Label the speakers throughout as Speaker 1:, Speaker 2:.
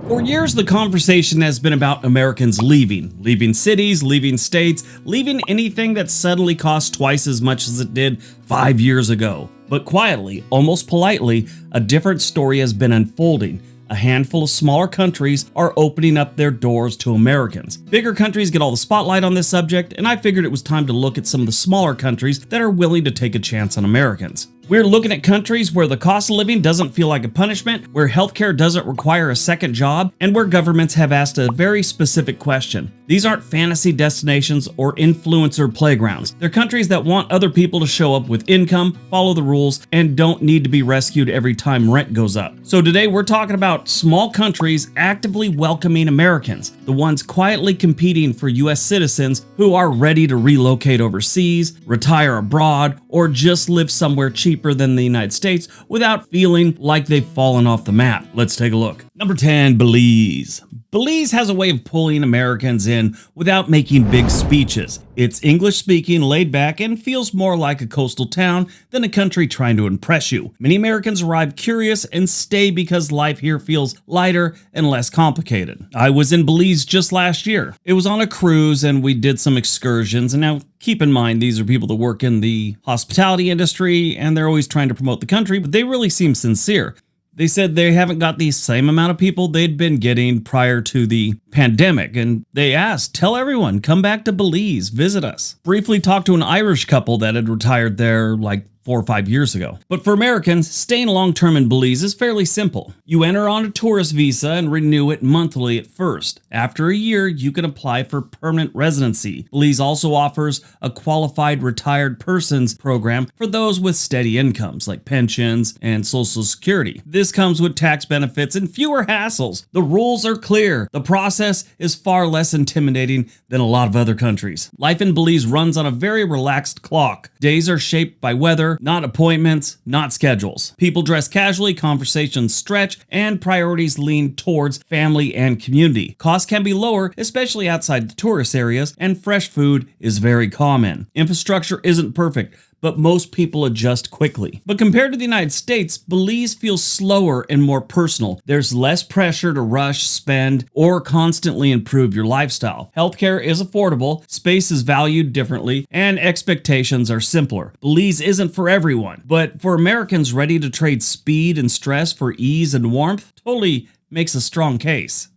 Speaker 1: For years, the conversation has been about Americans leaving cities, leaving states, leaving anything that suddenly costs twice as much as it did 5 years ago. But quietly, almost politely, a different story has been unfolding. A handful of smaller countries are opening up their doors to Americans. Bigger countries get all the spotlight on this subject, and I figured it was time to look at some of the smaller countries that are willing to take a chance on Americans. We're looking at countries where the cost of living doesn't feel like a punishment, where healthcare doesn't require a second job, and where governments have asked a very specific question. These aren't fantasy destinations or influencer playgrounds. They're countries that want other people to show up with income, follow the rules, and don't need to be rescued every time rent goes up. So today we're talking about small countries actively welcoming Americans, the ones quietly competing for US citizens who are ready to relocate overseas, retire abroad, or just live somewhere cheaper than the United States without feeling like they've fallen off the map. Let's take a look. Number 10, Belize. Belize has a way of pulling Americans in without making big speeches. It's English speaking, laid back, and feels more like a coastal town than a country trying to impress you. Many Americans arrive curious and stay because life here feels lighter and less complicated. I was in Belize just last year. It was on a cruise and we did some excursions, and now keep in mind these are people that work in the hospitality industry and they're always trying to promote the country, but they really seem sincere. They said they haven't got the same amount of people they'd been getting prior to the pandemic, and they asked, tell everyone, come back to Belize, visit us. Briefly talked to an Irish couple that had retired there like 4 or 5 years ago. But for Americans, staying long-term in Belize is fairly simple. You enter on a tourist visa and renew it monthly at first. After a year, you can apply for permanent residency. Belize also offers a qualified retired persons program for those with steady incomes like pensions and Social Security. This comes with tax benefits and fewer hassles. The rules are clear. The process is far less intimidating than a lot of other countries. Life in Belize runs on a very relaxed clock. Days are shaped by weather, not appointments, not schedules. People dress casually, conversations stretch, and priorities lean towards family and community. Costs can be lower, especially outside the tourist areas, and fresh food is very common. Infrastructure isn't perfect, but most people adjust quickly. But compared to the United States, Belize feels slower and more personal. There's less pressure to rush, spend, or constantly improve your lifestyle. Healthcare is affordable, space is valued differently, and expectations are simpler. Belize isn't for everyone, but for Americans ready to trade speed and stress for ease and warmth, totally makes a strong case.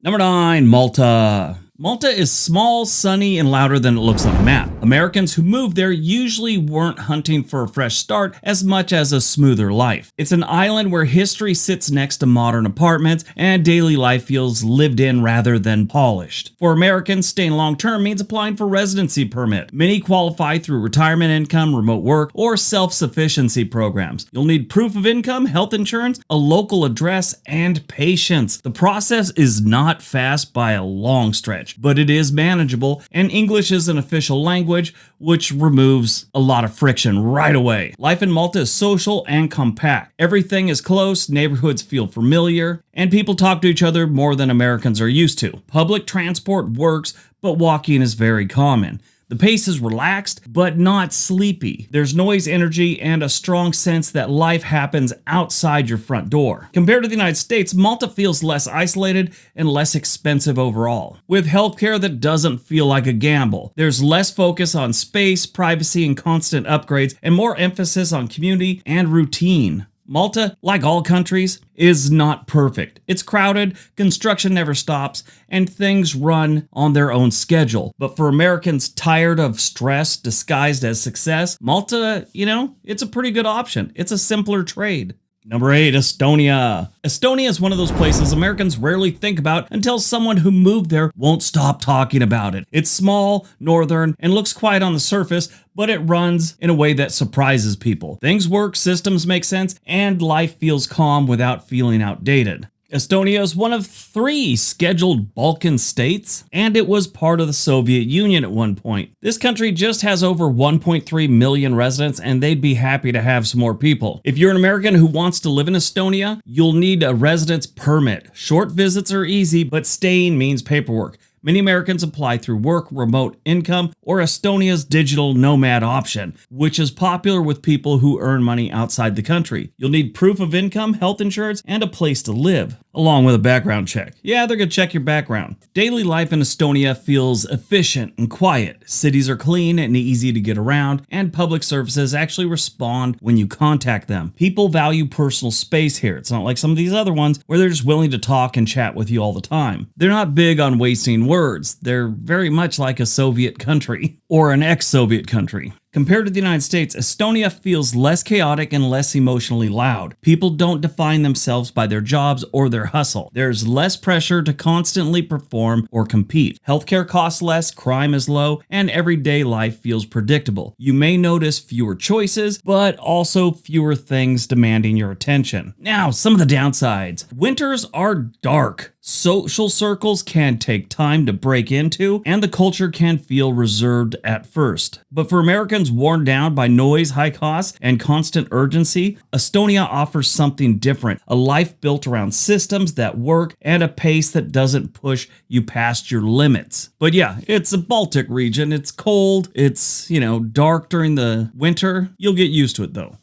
Speaker 1: Number 9, Malta. Malta is small, sunny, and louder than it looks on a map. Americans who moved there usually weren't hunting for a fresh start as much as a smoother life. It's an island where history sits next to modern apartments and daily life feels lived in rather than polished. For Americans, staying long-term means applying for residency permit. Many qualify through retirement income, remote work, or self-sufficiency programs. You'll need proof of income, health insurance, a local address, and patience. The process is not fast by a long stretch, but it is manageable, and English is an official language, which removes a lot of friction right away. Life in Malta is social and compact. Everything is close, neighborhoods feel familiar, and people talk to each other more than Americans are used to. Public transport works, but walking is very common. The pace is relaxed, but not sleepy. There's noise, energy, and a strong sense that life happens outside your front door. Compared to the United States, Malta feels less isolated and less expensive overall, with healthcare that doesn't feel like a gamble. There's less focus on space, privacy, and constant upgrades, and more emphasis on community and routine. Malta, like all countries, is not perfect. It's crowded, construction never stops, and things run on their own schedule. But for Americans tired of stress disguised as success, Malta, it's a pretty good option. It's a simpler trade. Number 8, Estonia. Estonia is one of those places Americans rarely think about until someone who moved there won't stop talking about it. It's small, northern, and looks quiet on the surface, but it runs in a way that surprises people. Things work, systems make sense, and life feels calm without feeling outdated. Estonia is one of 3 scheduled Balkan states, and it was part of the Soviet Union at one point. This country just has over 1.3 million residents, and they'd be happy to have some more people. If you're an American who wants to live in Estonia, you'll need a residence permit. Short visits are easy, but staying means paperwork. Many Americans apply through work, remote income, or Estonia's digital nomad option, which is popular with people who earn money outside the country. You'll need proof of income, health insurance, and a place to live. along with a background check. Yeah, they're gonna check your background. Daily life in Estonia feels efficient and quiet. Cities are clean and easy to get around, and public services actually respond when you contact them. People value personal space here. It's not like some of these other ones where they're just willing to talk and chat with you all the time. They're not big on wasting words. They're very much like a Soviet country or an ex-Soviet country. Compared to the United States, Estonia feels less chaotic and less emotionally loud. People don't define themselves by their jobs or their hustle. There's less pressure to constantly perform or compete. Healthcare costs less, crime is low, and everyday life feels predictable. You may notice fewer choices, but also fewer things demanding your attention. Now, some of the downsides. Winters are dark. Social circles can take time to break into, and the culture can feel reserved at first. But for Americans worn down by noise, high costs, and constant urgency, Estonia offers something different. A life built around systems that work and a pace that doesn't push you past your limits. But yeah, it's a Baltic region. It's cold. It's, dark during the winter. You'll get used to it though.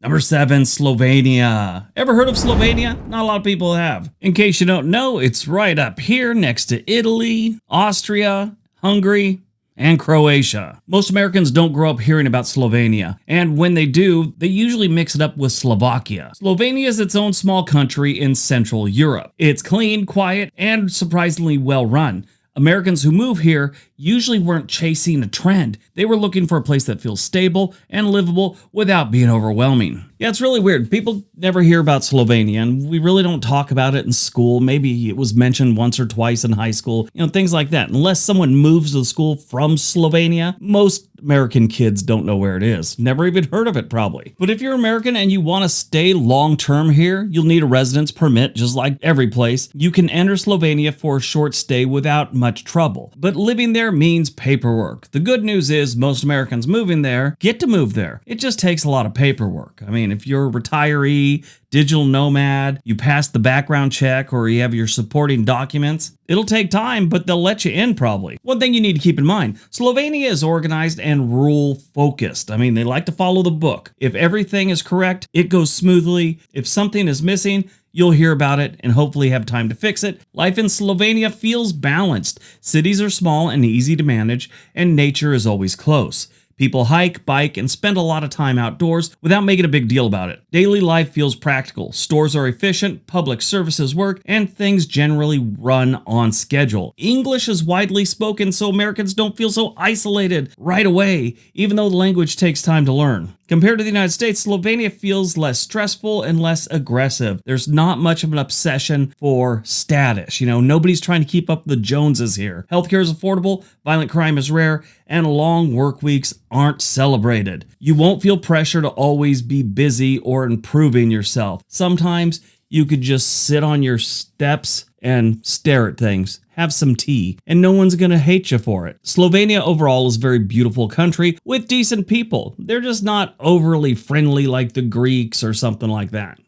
Speaker 1: Number 7, Slovenia. Ever heard of Slovenia? Not a lot of people have. In case you don't know, it's right up here next to Italy, Austria, Hungary, and Croatia. Most Americans don't grow up hearing about Slovenia, and when they do, they usually mix it up with Slovakia. Slovenia is its own small country in Central Europe. It's clean, quiet, and surprisingly well run. Americans who move here usually weren't chasing a trend. They were looking for a place that feels stable and livable without being overwhelming. Yeah, it's really weird. People never hear about Slovenia, and we really don't talk about it in school. Maybe it was mentioned once or twice in high school, things like that. Unless someone moves to the school from Slovenia, most American kids don't know where it is. Never even heard of it, probably. But if you're American and you want to stay long-term here, you'll need a residence permit, just like every place. You can enter Slovenia for a short stay without much trouble. But living there means paperwork. The good news is most Americans moving there get to move there. It just takes a lot of paperwork. I mean, if you're a retiree, digital nomad, you pass the background check, or you have your supporting documents, it'll take time, but they'll let you in probably. One thing you need to keep in mind, Slovenia is organized and rule focused. I mean, they like to follow the book. If everything is correct, it goes smoothly. If something is missing, you'll hear about it and hopefully have time to fix it. Life in Slovenia feels balanced. Cities are small and easy to manage, and nature is always close. People hike, bike, and spend a lot of time outdoors without making a big deal about it. Daily life feels practical. Stores are efficient, public services work, and things generally run on schedule. English is widely spoken, so Americans don't feel so isolated right away, even though the language takes time to learn. Compared to the United States, Slovenia feels less stressful and less aggressive. There's not much of an obsession for status. Nobody's trying to keep up the Joneses here. Healthcare is affordable, violent crime is rare, and long work weeks aren't celebrated. You won't feel pressure to always be busy or improving yourself. Sometimes you could just sit on your steps and stare at things, have some tea, and no one's gonna hate you for it. Slovenia overall is a very beautiful country with decent people. They're just not overly friendly like the Greeks or something like that.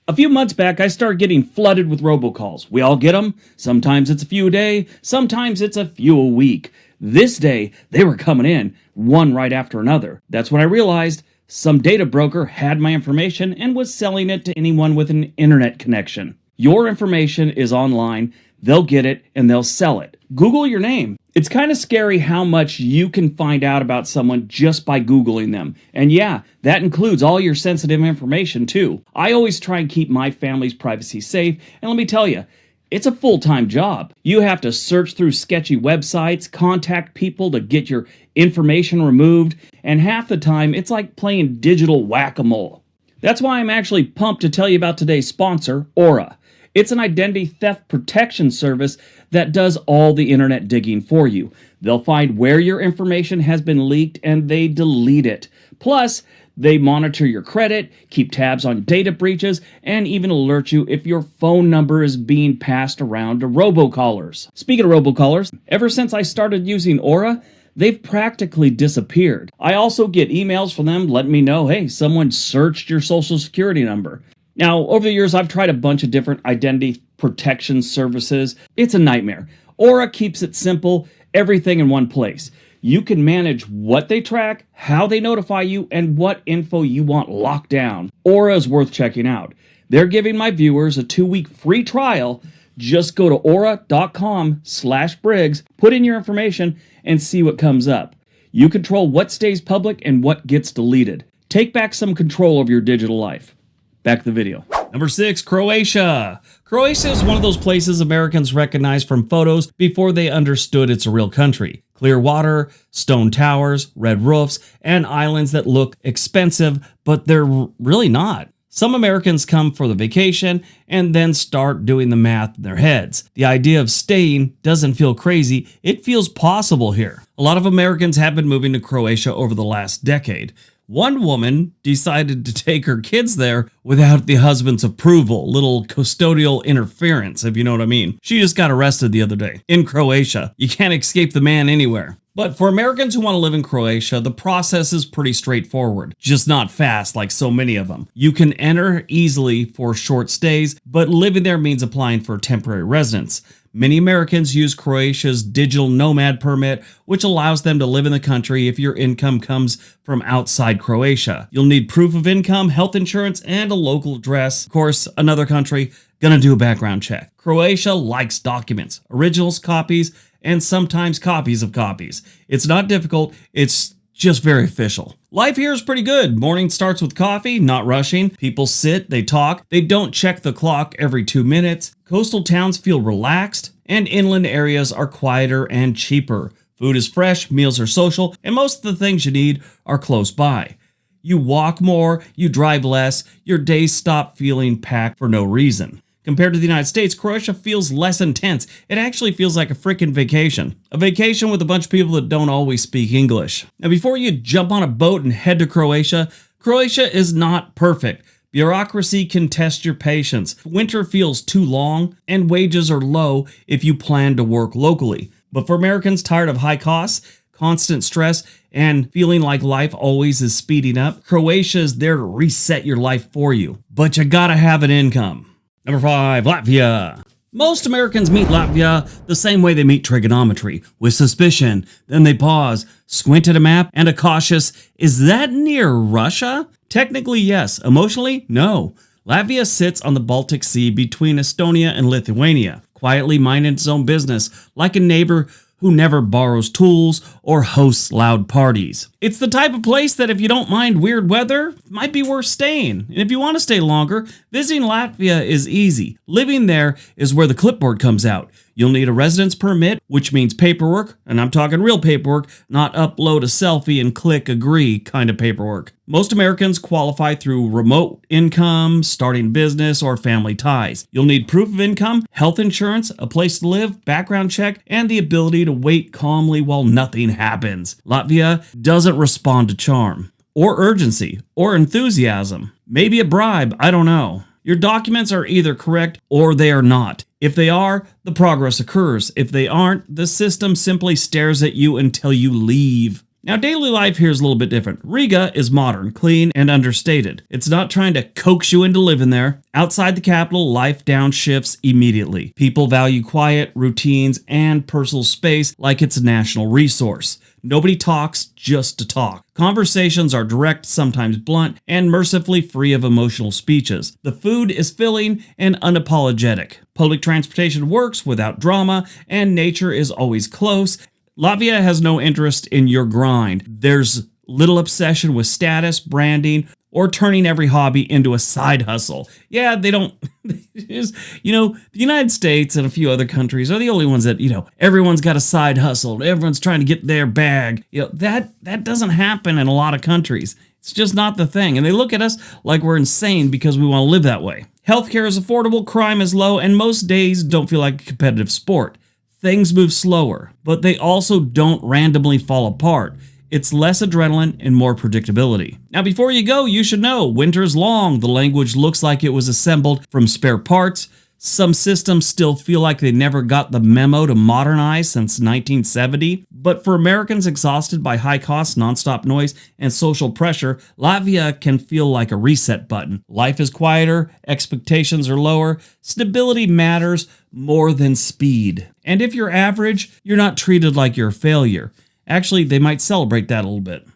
Speaker 1: A few months back, I started getting flooded with robocalls. We all get them. Sometimes it's a few a day, sometimes it's a few a week. This day, they were coming in, one right after another. That's when I realized some data broker had my information and was selling it to anyone with an internet connection. Your information is online, they'll get it, and they'll sell it. Google your name. It's kind of scary how much you can find out about someone just by Googling them. And yeah, that includes all your sensitive information too. I always try and keep my family's privacy safe, and let me tell you, it's a full-time job. You have to search through sketchy websites, contact people to get your information removed, and half the time it's like playing digital whack-a-mole. That's why I'm actually pumped to tell you about today's sponsor, Aura. It's an identity theft protection service that does all the internet digging for you. They'll find where your information has been leaked and they delete it. Plus, they monitor your credit, keep tabs on data breaches, and even alert you if your phone number is being passed around to robocallers. Speaking of robocallers, ever since I started using Aura, they've practically disappeared. I also get emails from them letting me know, hey, someone searched your social security number. Now, over the years, I've tried a bunch of different identity protection services. It's a nightmare. Aura keeps it simple, everything in one place. You can manage what they track, how they notify you, and what info you want locked down. Aura is worth checking out. They're giving my viewers a 2-week free trial. Just go to aura.com/Briggs, put in your information, and see what comes up. You control what stays public and what gets deleted. Take back some control of your digital life. Back to the video. Number 6, Croatia. Croatia is one of those places Americans recognized from photos before they understood it's a real country. Clear water, stone towers, red roofs, and islands that look expensive, but they're really not. Some Americans come for the vacation and then start doing the math in their heads. The idea of staying doesn't feel crazy, it feels possible here. A lot of Americans have been moving to Croatia over the last decade. One woman decided to take her kids there without the husband's approval. Little custodial interference, if you know what I mean. She just got arrested the other day in Croatia. You can't escape the man anywhere. But for Americans who want to live in Croatia, the process is pretty straightforward, just not fast like so many of them. You can enter easily for short stays, but living there means applying for temporary residence. Many Americans use Croatia's digital nomad permit, which allows them to live in the country if your income comes from outside Croatia. You'll need proof of income, health insurance, and a local address. Of course, another country, gonna do a background check. Croatia likes documents, originals, copies, and sometimes copies of copies. It's not difficult, it's just very official. Life here is pretty good. Morning starts with coffee, not rushing. People sit, they talk, they don't check the clock every 2 minutes. Coastal towns feel relaxed, and inland areas are quieter and cheaper. Food is fresh, meals are social, and most of the things you need are close by. You walk more, you drive less, your days stop feeling packed for no reason. Compared to the United States, Croatia feels less intense. It actually feels like a freaking vacation. A vacation with a bunch of people that don't always speak English. Now, before you jump on a boat and head to Croatia, Croatia is not perfect. Bureaucracy can test your patience. Winter feels too long, and wages are low if you plan to work locally. But for Americans tired of high costs, constant stress, and feeling like life always is speeding up, Croatia is there to reset your life for you. But you gotta have an income. Number 5, Latvia. Most Americans meet Latvia the same way they meet trigonometry, with suspicion. Then they pause, squint at a map, and a cautious, is that near Russia? Technically, yes. Emotionally, no. Latvia sits on the Baltic Sea between Estonia and Lithuania, quietly minding its own business, like a neighbor who never borrows tools or hosts loud parties. It's the type of place that if you don't mind weird weather, might be worth staying. And if you want to stay longer, visiting Latvia is easy. Living there is where the clipboard comes out. You'll need a residence permit, which means paperwork, and I'm talking real paperwork, not upload a selfie and click agree kind of paperwork. Most Americans qualify through remote income, starting business, or family ties. You'll need proof of income, health insurance, a place to live, background check, and the ability to wait calmly while nothing happens. Latvia doesn't respond to charm, or urgency, or enthusiasm. Maybe a bribe, I don't know. Your documents are either correct or they are not. If they are, the progress occurs. If they aren't, the system simply stares at you until you leave. Now, daily life here is a little bit different. Riga is modern, clean, and understated. It's not trying to coax you into living there. Outside the capital, life downshifts immediately. People value quiet, routines, and personal space like it's a national resource. Nobody talks just to talk. Conversations are direct, sometimes blunt, and mercifully free of emotional speeches. The food is filling and unapologetic. Public transportation works without drama, and nature is always close. Latvia has no interest in your grind. There's little obsession with status, branding, or turning every hobby into a side hustle. Yeah, they don't, the United States and a few other countries are the only ones that, everyone's got a side hustle. Everyone's trying to get their bag. That doesn't happen in a lot of countries. It's just not the thing. And they look at us like we're insane because we want to live that way. Healthcare is affordable, crime is low, and most days don't feel like a competitive sport. Things move slower, but they also don't randomly fall apart. It's less adrenaline and more predictability. Now, before you go, you should know winter's long. The language looks like it was assembled from spare parts. Some systems still feel like they never got the memo to modernize since 1970. But for Americans exhausted by high costs, nonstop noise, and social pressure, Latvia can feel like a reset button. Life is quieter, expectations are lower, stability matters more than speed. And if you're average, you're not treated like you're a failure. Actually, they might celebrate that a little bit.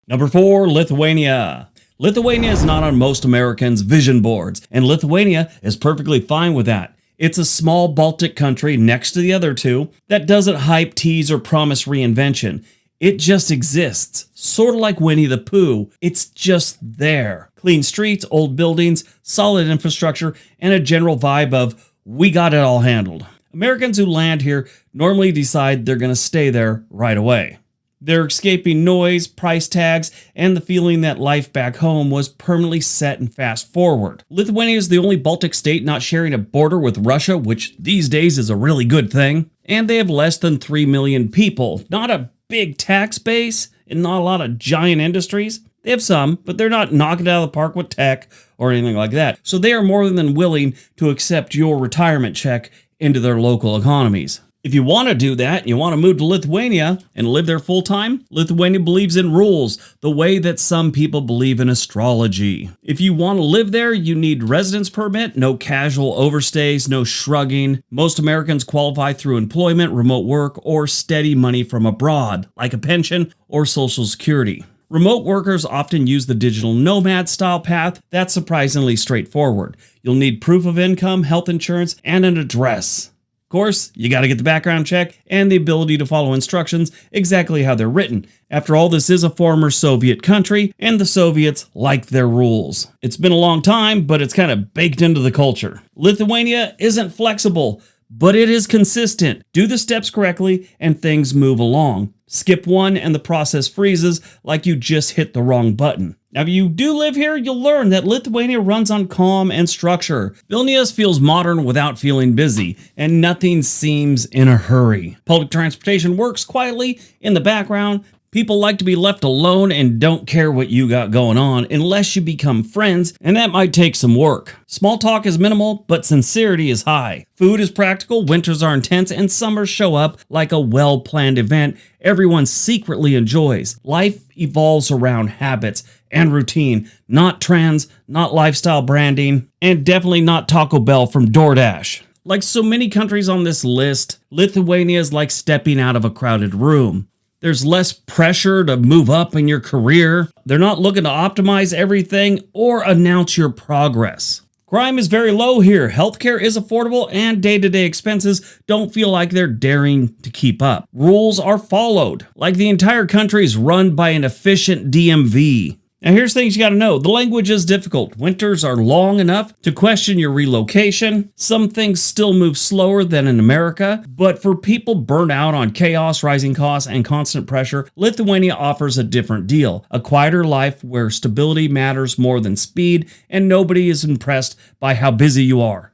Speaker 1: Number 4, Lithuania. Lithuania is not on most Americans' vision boards, and Lithuania is perfectly fine with that. It's a small Baltic country next to the other two that doesn't hype, tease, or promise reinvention. It just exists, sort of like Winnie the Pooh. It's just there. Clean streets, old buildings, solid infrastructure, and a general vibe of, we got it all handled. Americans who land here normally decide they're going to stay there right away. They're escaping noise, price tags, and the feeling that life back home was permanently set and fast forward. Lithuania is the only Baltic state not sharing a border with Russia, which these days is a really good thing. And they have less than 3 million people. Not a big tax base and not a lot of giant industries. They have some, but they're not knocking it out of the park with tech or anything like that. So they are more than willing to accept your retirement check into their local economies. If you want to do that, you want to move to Lithuania and live there full time, Lithuania believes in rules, the way that some people believe in astrology. If you want to live there, you need residence permit, no casual overstays, no shrugging. Most Americans qualify through employment, remote work, or steady money from abroad, like a pension or Social Security. Remote workers often use the digital nomad style path that's surprisingly straightforward. You'll need proof of income, health insurance, and an address. Of course, you got to get the background check and the ability to follow instructions exactly how they're written. After all, this is a former Soviet country, and the Soviets like their rules. It's been a long time, but it's kind of baked into the culture. Lithuania isn't flexible, but it is consistent. Do the steps correctly, and things move along. Skip one, and the process freezes like you just hit the wrong button. Now, if you do live here, you'll learn that Lithuania runs on calm and structure. Vilnius feels modern without feeling busy, and nothing seems in a hurry. Public transportation works quietly in the background. People like to be left alone and don't care what you got going on unless you become friends, and that might take some work. Small talk is minimal, but sincerity is high. Food is practical, winters are intense, and summers show up like a well-planned event everyone secretly enjoys. Life evolves around habits and routine, not trends, not lifestyle branding, and definitely not Taco Bell from DoorDash. Like so many countries on this list, Lithuania is like stepping out of a crowded room. There's less pressure to move up in your career. They're not looking to optimize everything or announce your progress. Crime is very low here. Healthcare is affordable, and day-to-day expenses don't feel like they're daring to keep up. Rules are followed, like the entire country is run by an efficient DMV. Now here's things you gotta know. The language is difficult. Winters are long enough to question your relocation. Some things still move slower than in America, but for people burnt out on chaos, rising costs, and constant pressure, Lithuania offers a different deal. A quieter life where stability matters more than speed, and nobody is impressed by how busy you are.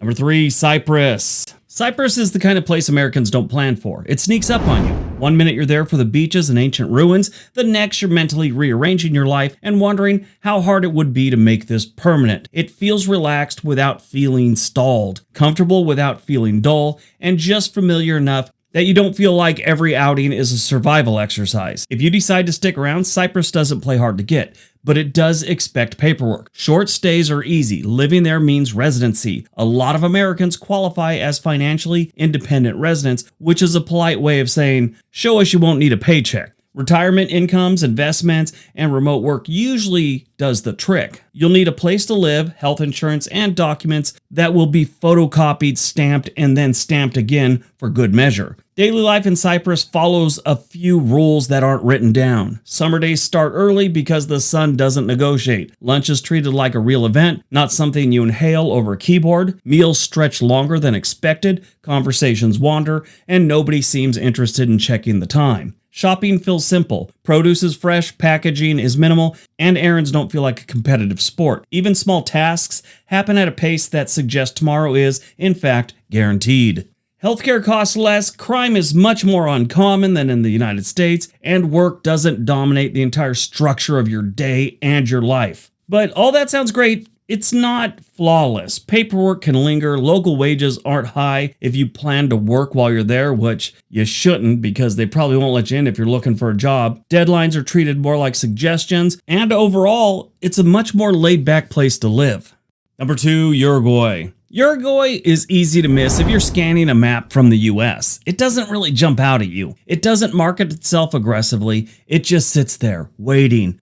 Speaker 1: Number 3, Cyprus. Cyprus is the kind of place Americans don't plan for. It sneaks up on you. One minute you're there for the beaches and ancient ruins, the next you're mentally rearranging your life and wondering how hard it would be to make this permanent. It feels relaxed without feeling stalled, comfortable without feeling dull, and just familiar enough that you don't feel like every outing is a survival exercise. If you decide to stick around, Cyprus doesn't play hard to get, but it does expect paperwork. Short stays are easy. Living there means residency. A lot of Americans qualify as financially independent residents, which is a polite way of saying, show us you won't need a paycheck. Retirement incomes, investments, and remote work usually does the trick. You'll need a place to live, health insurance, and documents that will be photocopied, stamped, and then stamped again for good measure. Daily life in Cyprus follows a few rules that aren't written down. Summer days start early because the sun doesn't negotiate. Lunch is treated like a real event, not something you inhale over a keyboard. Meals stretch longer than expected, conversations wander, and nobody seems interested in checking the time. Shopping feels simple. Produce is fresh, packaging is minimal, and errands don't feel like a competitive sport. Even small tasks happen at a pace that suggests tomorrow is, in fact, guaranteed. Healthcare costs less, crime is much more uncommon than in the United States, and work doesn't dominate the entire structure of your day and your life. But all that sounds great. It's not flawless. Paperwork can linger, local wages aren't high if you plan to work while you're there, which you shouldn't because they probably won't let you in if you're looking for a job. Deadlines are treated more like suggestions, and overall, it's a much more laid-back place to live. Number 2, Uruguay. Uruguay is easy to miss if you're scanning a map from the US. It doesn't really jump out at you. It doesn't market itself aggressively. It just sits there, waiting,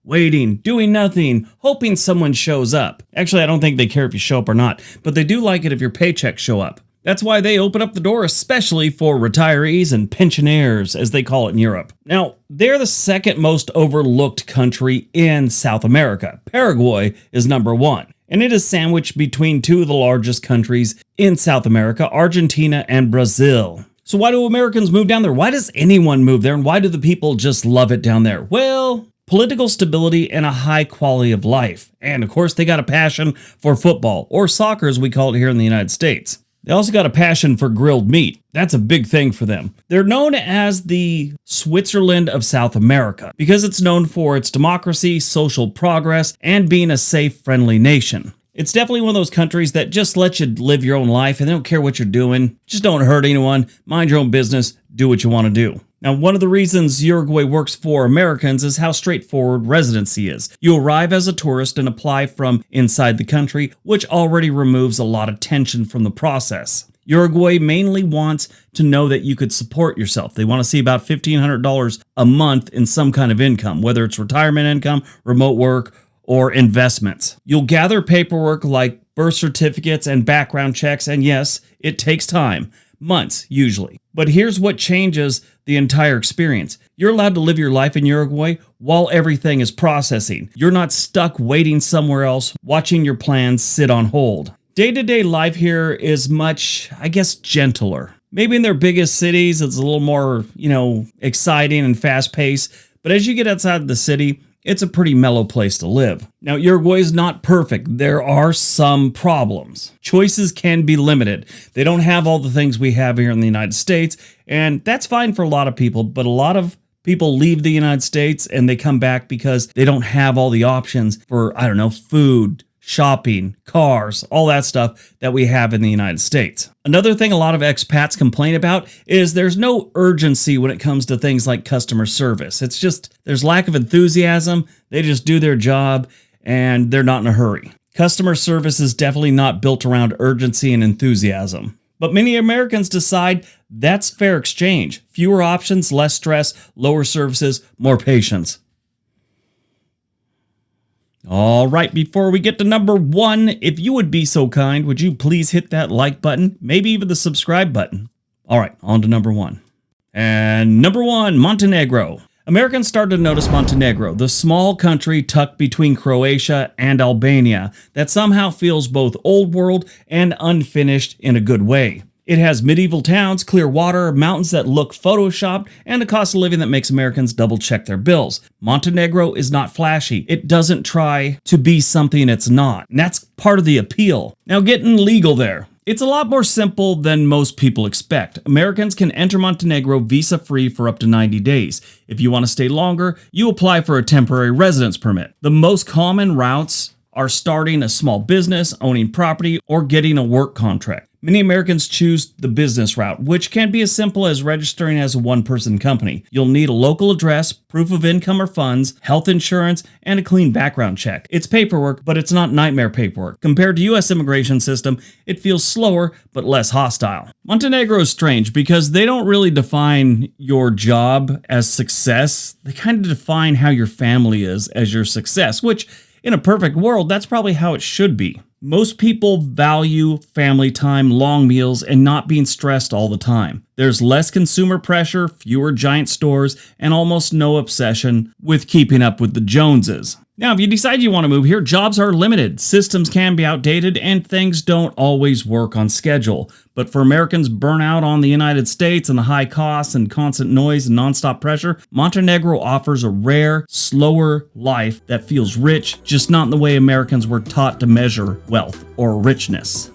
Speaker 1: doing nothing, hoping someone shows up. Actually, I don't think they care if you show up or not, but they do like it if your paychecks show up. That's why they open up the door especially for retirees and pensioners, as they call it in Europe. Now, they're the second most overlooked country in South America. Paraguay is number one, and it is sandwiched between two of the largest countries in South America, Argentina and Brazil. So why do Americans move down there? Why does anyone move there, and why do the people just love it down there? Well, political stability and a high quality of life. And of course, they got a passion for football, or soccer as we call it here in the United States. They also got a passion for grilled meat. That's a big thing for them. They're known as the Switzerland of South America because it's known for its democracy, social progress, and being a safe, friendly nation. It's definitely one of those countries that just lets you live your own life and they don't care what you're doing. Just don't hurt anyone, mind your own business, do what you want to do. Now, one of the reasons Uruguay works for Americans is how straightforward residency is. You arrive as a tourist and apply from inside the country, which already removes a lot of tension from the process. Uruguay mainly wants to know that you could support yourself. They want to see about $1,500 a month in some kind of income, whether it's retirement income, remote work, or investments. You'll gather paperwork like birth certificates and background checks, and yes, it takes time. Months, usually. But here's what changes the entire experience. You're allowed to live your life in Uruguay while everything is processing. You're not stuck waiting somewhere else, watching your plans sit on hold. Day-to-day life here is much, I guess, gentler. Maybe in their biggest cities, it's a little more, exciting and fast-paced. But as you get outside the city, it's a pretty mellow place to live. Now, Uruguay is not perfect. There are some problems. Choices can be limited. They don't have all the things we have here in the United States, and that's fine for a lot of people, but a lot of people leave the United States and they come back because they don't have all the options for, food, shopping, cars, all that stuff that we have in the United States. Another thing a lot of expats complain about is there's no urgency when it comes to things like customer service. It's just, there's lack of enthusiasm. They just do their job and they're not in a hurry. Customer service is definitely not built around urgency and enthusiasm. But many Americans decide that's fair exchange. Fewer options, less stress, lower services, more patience. All right, before we get to number one, if you would be so kind, would you please hit that like button, maybe even the subscribe button. All right, on to number one. And number one, Montenegro. Americans started to notice Montenegro, the small country tucked between Croatia and Albania that somehow feels both old world and unfinished in a good way. It has medieval towns, clear water, mountains that look photoshopped, and a cost of living that makes Americans double-check their bills. Montenegro is not flashy. It doesn't try to be something it's not, and that's part of the appeal. Now, getting legal there. It's a lot more simple than most people expect. Americans can enter Montenegro visa-free for up to 90 days. If you want to stay longer, you apply for a temporary residence permit. The most common routes are starting a small business, owning property, or getting a work contract. Many Americans choose the business route, which can be as simple as registering as a one-person company. You'll need a local address, proof of income or funds, health insurance, and a clean background check. It's paperwork, but it's not nightmare paperwork. Compared to U.S. immigration system, it feels slower, but less hostile. Montenegro is strange because they don't really define your job as success. They kind of define how your family is as your success, which in a perfect world, that's probably how it should be. Most people value family time, long meals, and not being stressed all the time. There's less consumer pressure, fewer giant stores, and almost no obsession with keeping up with the Joneses. Now, if you decide you want to move here, jobs are limited, systems can be outdated, and things don't always work on schedule. But for Americans burnt out on the United States and the high costs and constant noise and nonstop pressure, Montenegro offers a rare, slower life that feels rich, just not in the way Americans were taught to measure wealth or richness.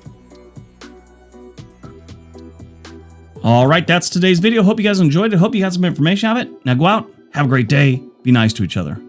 Speaker 1: All right, that's today's video. Hope you guys enjoyed it. Hope you got some information out of it. Now go out, have a great day, be nice to each other.